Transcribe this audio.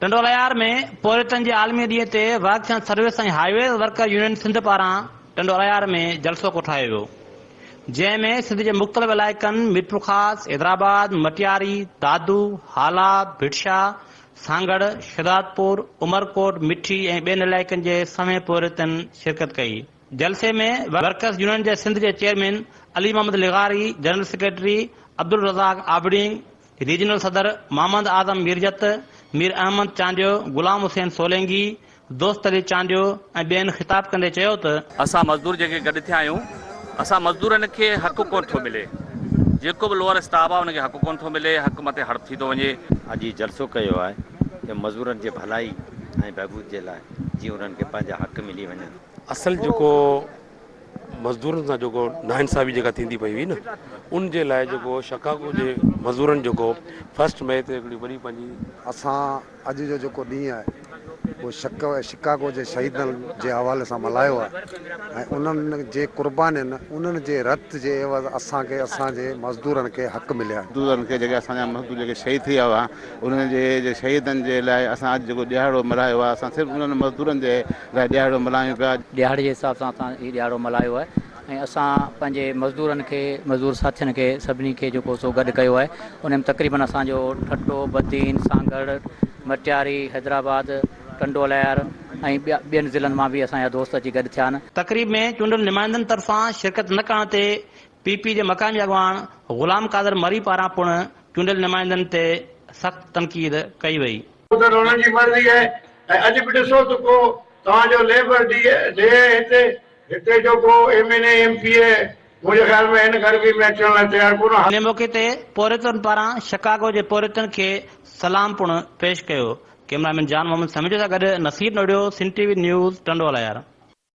टंडोलायार में पोरितन जे आलमी ॾींहं ते वर्क्स एंड सर्विस ऐं हाईवे वर्कर यूनियन सिंध पारां टंडोलायार में जलसो कोठायो वियो, जंहिंमें सिंध जे मुख़्तलिफ़ इलाइक़नि मीरपुर ख़ास, हैदराबाद, मटियारी, दादू, हाला, भिटशा, सांगड़, शिदातपुर, उमरकोट, मिठी ऐं ॿियनि इलाइक़नि जे समें पोरितन शिरकत कई। जलसे में वर्कर्स यूनियन जे सिंध जे चेयरमैन अली मोहम्मद लिगारी, general secretary Abdul Razzaq Abidin, regional सदर मोहम्मद आज़म मीरजत, मीर अहमद चांडियो, गुलाम हुसैन सोलंगी, दोस्त अली चांडियो ऐं ॿियनि ख़िताब कंदे चयो त असां मज़दूर जेके गॾु थिया आहियूं, असां मज़दूरनि खे हक़ कोन थो मिले, जेको बि लोअर स्टाफ आहे हुनखे हक़ कोन थो मिले, हक़ मथे हड़ थी थो वञे। अॼु जलसो कयो आहे कि मज़दूरनि जे भलाई ऐं बहबूद जे लाइ जीअं उन्हनि खे पंहिंजा हक़ मिली वञनि। असल जेको मज़दूरनि सां जेको नाइंसाफ़ी जेका थींदी पई हुई न, उन जे लाइ जेको शिकागो जे मज़दूरनि जेको 1 मई ते हिकिड़ी वॾी पंहिंजी असां अॼु जो जेको ॾींहुं आहे उहो शिकागो जे शहीदनि जे हवाले सां मल्हायो आहे ऐं उन्हनि जे क़ुर्बान आहिनि, उन्हनि जे रत जे एवज़ असांखे असांजे मज़दूरनि खे हक़ मिलिया। मज़दूरनि खे जेके असांजा मज़दूर जेके शहीद थी विया हुआ, उन्हनि जे शहीदनि जे लाइ असां अॼु जेको ॾियारो मल्हायो आहे, असां सिर्फ़ु उन्हनि मज़दूरनि जे लाइ ॾियारो मल्हायूं पिया। ॾियारे जे हिसाब सां असां हीउ ॾियारो मल्हायो आहे ऐं असां पंहिंजे मज़दूरनि खे, मज़दूर साथियुनि खे सभिनी खे जेको सो गॾु कयो आहे। उन में तक़रीबन असांजो ठट्टो, बदीन, सांगड़, मटियारी, हैदराबाद, टंडोलायर ऐं ॿियनि ज़िलनि मां बि असांजा दोस्त अची गॾु थिया आहिनि। तक़रीब में चूंडियल नुमाइंदनि तरफ़ां शिरकत न करण ते पीपी जे मक़ामी अॻवान ग़ुलाम कादर मरी पारां पिणु चूंडियल नुमाइंदनि ते सख़्त तनक़ीद कई वई। उन्हनि जी मर्ज़ी आहे ऐं अॼु बि ॾिसो त को तव्हांजो लेबर हिते जेको MNA MPA मुंहिंजे ख़्याल में हिन गर्मी में अचण लाइ तयारु कोन। हिन मौक़े ते पोरितन पारां शिकागो जे पोरितन खे सलाम पिणु पेश कयो। कैमरामैन जान मोहम्मद समीर सां गॾु नसीर नोडियो, सिंध TV न्यूज़, टंडोलायार।